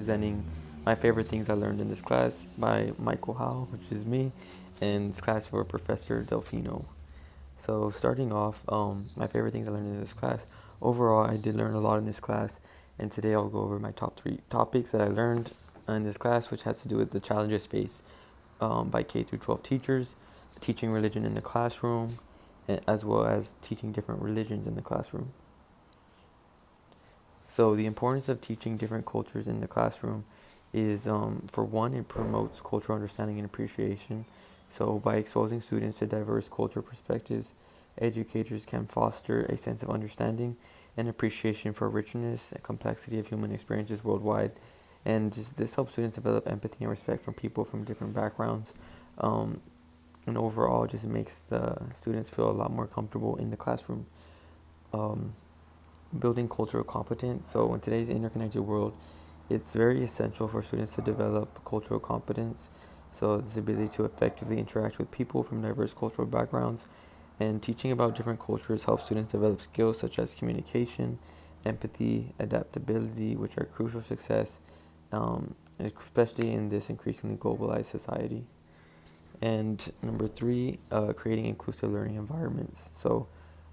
presenting my favorite things I learned in this class by Michael Howe, which is me, and this class for Professor Delfino. So starting off, my favorite things I learned in this class. Overall, I did learn a lot in this class, and today I'll go over my top three topics that I learned in this class, which has to do with the challenges faced by K through 12 teachers, teaching religion in the classroom, as well as teaching different religions in the classroom. So the importance of teaching different cultures in the classroom is, for one, it promotes cultural understanding and appreciation. So by exposing students to diverse cultural perspectives, educators can foster a sense of understanding and appreciation for richness and complexity of human experiences worldwide. And this helps students develop empathy and respect for people from different backgrounds. Um, and overall, just makes the students feel a lot more comfortable in the classroom. Um, Building cultural competence. So in today's interconnected world, it's very essential for students to develop cultural competence. So this ability to effectively interact with people from diverse cultural backgrounds, and teaching about different cultures helps students develop skills such as communication, empathy, adaptability, which are crucial for success, especially in this increasingly globalized society. And number three, creating inclusive learning environments. So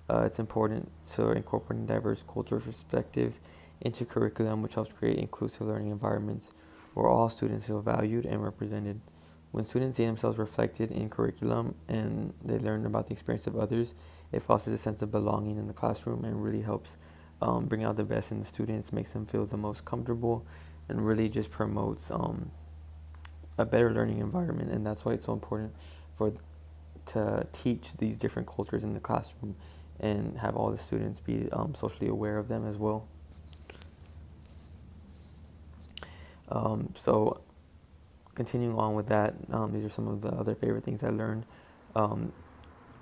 it's important to incorporate diverse cultural perspectives into curriculum, which helps create inclusive learning environments where all students feel valued and represented. When students see themselves reflected in curriculum and they learn about the experience of others, it fosters a sense of belonging in the classroom and really helps bring out the best in the students, makes them feel the most comfortable, and really just promotes a better learning environment. And that's why it's so important for to teach these different cultures in the classroom and have all the students be socially aware of them as well. So continuing on with that, these are some of the other favorite things I learned. Um,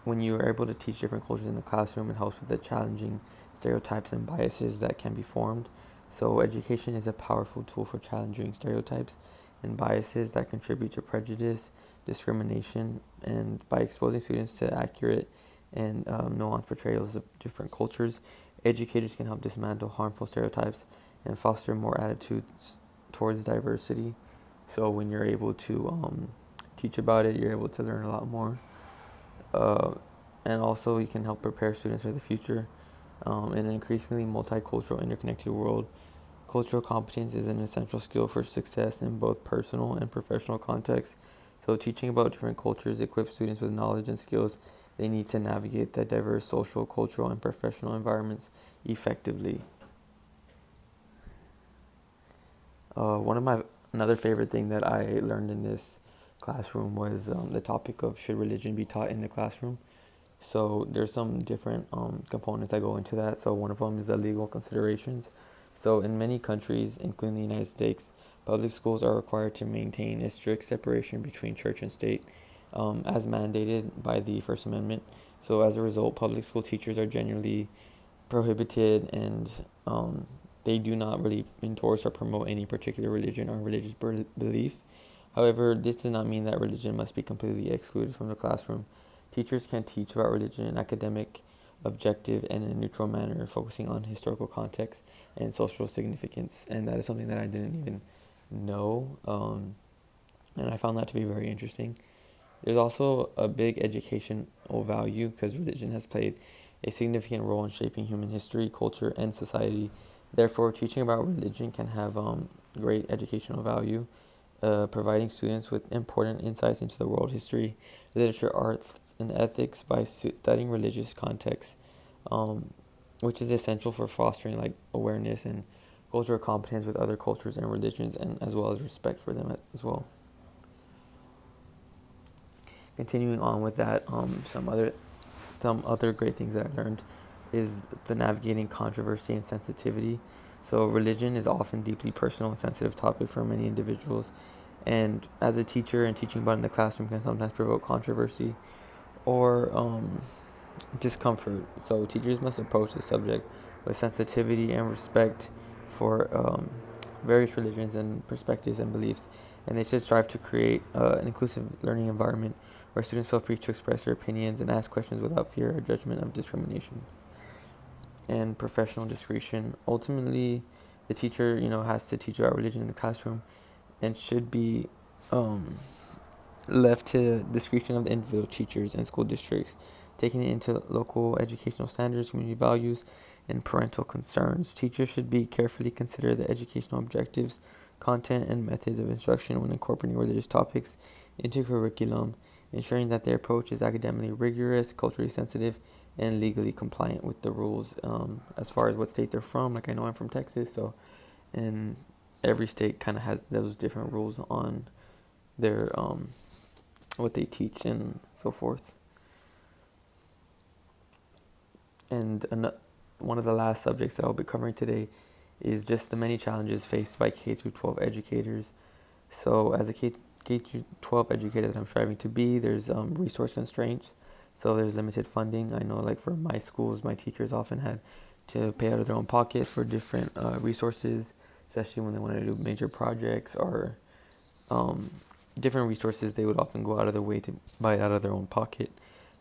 when you are able to teach different cultures in the classroom, it helps with the challenging stereotypes and biases that can be formed. So education is a powerful tool for challenging stereotypes and biases that contribute to prejudice, discrimination, and by exposing students to accurate and nuanced portrayals of different cultures, educators can help dismantle harmful stereotypes and foster more attitudes towards diversity. So when you're able to teach about it, you're able to learn a lot more. Uh, and also, you can help prepare students for the future. In an increasingly multicultural, interconnected world, cultural competence is an essential skill for success in both personal and professional contexts. So, teaching about different cultures equips students with knowledge and skills they need to navigate the diverse social, cultural, and professional environments effectively. One of my another favorite thing that I learned in this classroom was the topic of should religion be taught in the classroom. So there's some different components that go into that. So one of them is the legal considerations. So in many countries, including the United States, public schools are required to maintain a strict separation between church and state, as mandated by the First Amendment. So as a result, public school teachers are generally prohibited, and they do not really endorse or promote any particular religion or religious belief. However, this does not mean that religion must be completely excluded from the classroom. Teachers can teach about religion in an academic, objective, and in a neutral manner, focusing on historical context and social significance. And that is something that I didn't even know, and I found that to be very interesting. There's also a big educational value because religion has played a significant role in shaping human history, culture, and society. Therefore, teaching about religion can have great educational value, providing students with important insights into the world history, literature, arts, and ethics by studying religious contexts, um, which is essential for fostering like awareness and cultural competence with other cultures and religions, and as well as respect for them as well. Continuing on with that, some other great things that I learned is the navigating controversy and sensitivity. So religion is often deeply personal and sensitive topic for many individuals, and as a teacher and teaching about it in the classroom can sometimes provoke controversy or discomfort. So teachers must approach the subject with sensitivity and respect for various religions and perspectives and beliefs, and they should strive to create an inclusive learning environment where students feel free to express their opinions and ask questions without fear or judgment of discrimination. And professional discretion. Ultimately, The teacher, has to teach about religion in the classroom and should be um, left to discretion of the individual teachers and school districts, taking it into local educational standards, community values, and parental concerns. Teachers should be carefully consider the educational objectives, content, and methods of instruction when incorporating religious topics into curriculum, ensuring that their approach is academically rigorous, culturally sensitive, and legally compliant with the rules. As far as what state they're from, like I know I'm from Texas, so and every state kind of has those different rules on their what they teach and so forth. And one of the last subjects that I'll be covering today is just the many challenges faced by K through 12 educators. So as a K through 12 educator that I'm striving to be, there's resource constraints. So there's limited funding. I know, like for my schools, my teachers often had to pay out of their own pocket for different resources, especially when they wanted to do major projects or um, different resources. They would often go out of their way to buy it out of their own pocket.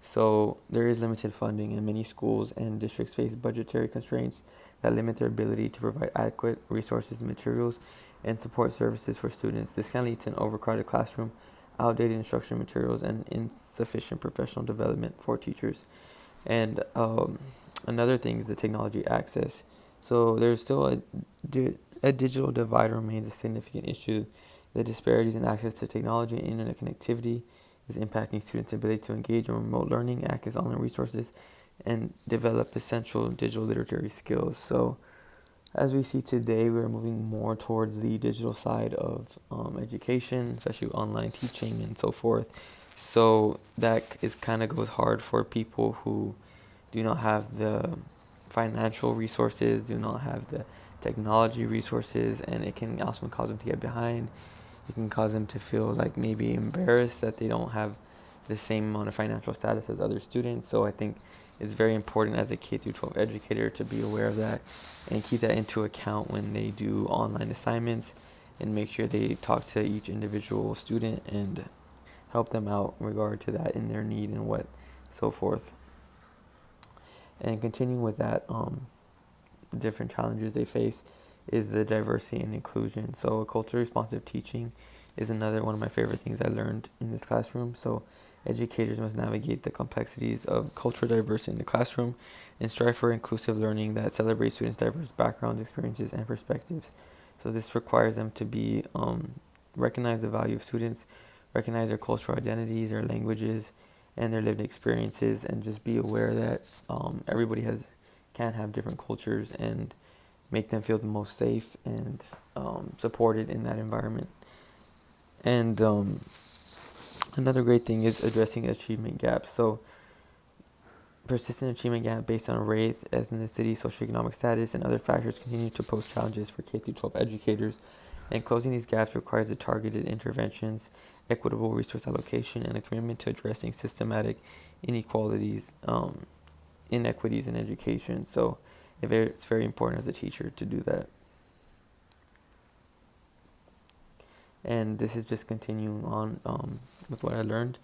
So there is limited funding, and many schools and districts face budgetary constraints that limit their ability to provide adequate resources, materials, and support services for students. This can lead to an overcrowded classroom, outdated instructional materials, and insufficient professional development for teachers. And another thing is the technology access. So there's still a digital divide remains a significant issue. The disparities in access to technology and internet connectivity is impacting students' ability to engage in remote learning, access online resources, and develop essential digital literary skills. So as we see today, we're moving more towards the digital side of education, especially online teaching and so forth. So that is kind of goes hard for people who do not have the financial resources, do not have the technology resources, and it can also cause them to get behind. It can cause them to feel like maybe embarrassed that they don't have the same amount of financial status as other students. So I think it's very important as a K through 12 educator to be aware of that and keep that into account when they do online assignments, and make sure they talk to each individual student and help them out in regard to that in their need and what so forth. And continuing with that, the different challenges they face is the diversity and inclusion. So culturally responsive teaching is another one of my favorite things I learned in this classroom. So educators must navigate the complexities of cultural diversity in the classroom and strive for inclusive learning that celebrates students' diverse backgrounds, experiences, and perspectives. So this requires them to be recognize the value of students, recognize their cultural identities, their languages, and their lived experiences, and just be aware that everybody can have different cultures, and make them feel the most safe and supported in that environment. And another great thing is addressing achievement gaps. So persistent achievement gap based on race, ethnicity, socioeconomic status, and other factors continue to pose challenges for K-12 educators, and closing these gaps requires the targeted interventions, equitable resource allocation, and a commitment to addressing systematic inequalities, inequities in education. So it's very important as a teacher to do that. And this is just continuing on with what I learned.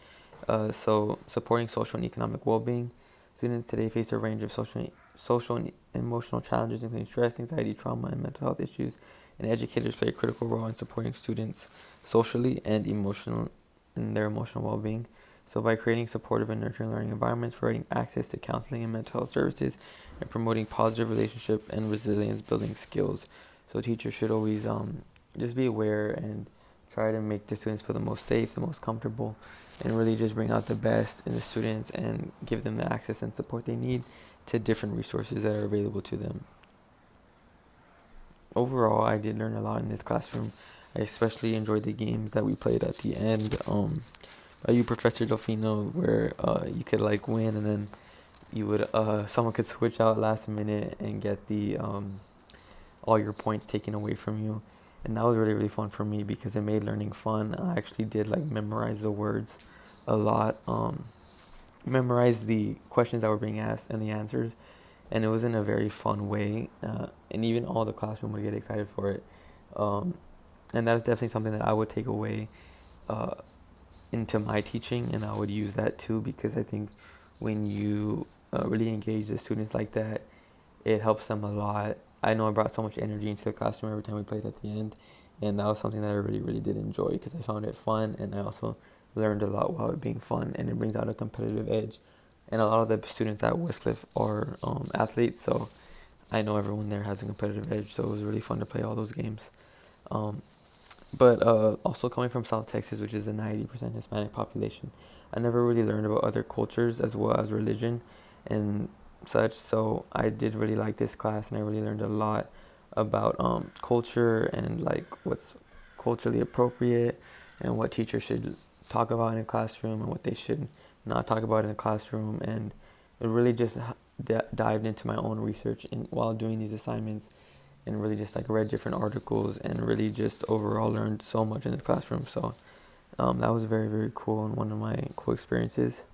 So supporting social and economic well-being. Students today face a range of social and emotional challenges, including stress, anxiety, trauma, and mental health issues. And educators play a critical role in supporting students socially and in their emotional well-being. So by creating supportive and nurturing learning environments, providing access to counseling and mental health services, and promoting positive relationship and resilience building skills. So teachers should always just be aware and try to make the students feel the most safe, the most comfortable, and really just bring out the best in the students and give them the access and support they need to different resources that are available to them. Overall, I did learn a lot in this classroom. I especially enjoyed the games that we played at the end. By You Professor Delfino, where you could like win, and then you would someone could switch out last minute and get the all your points taken away from you. And that was really, really fun for me because it made learning fun. I actually did like memorize the words a lot, memorize the questions that were being asked and the answers, and it was in a very fun way. And even all the classroom would get excited for it. And that is definitely something that I would take away uh, into my teaching, and I would use that too, because I think when you really engage the students like that, it helps them a lot I know I brought so much energy into the classroom every time we played at the end, and that was something that I really, really did enjoy because I found it fun, and I also learned a lot while it being fun, and it brings out a competitive edge. And a lot of the students at Westcliff are athletes, so I know everyone there has a competitive edge, so it was really fun to play all those games. Um, but also coming from South Texas, which is a 90% Hispanic population, I never really learned about other cultures as well as religion and such. So I did really like this class, and I really learned a lot about culture and like what's culturally appropriate and what teachers should talk about in a classroom and what they should not talk about in a classroom. And it really just dived into my own research while doing these assignments, and really just like read different articles and really just overall learned so much in the classroom. So that was very, very cool and one of my cool experiences.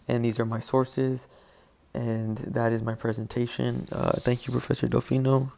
And these are my sources, and that is my presentation. Thank you, Professor Delfino.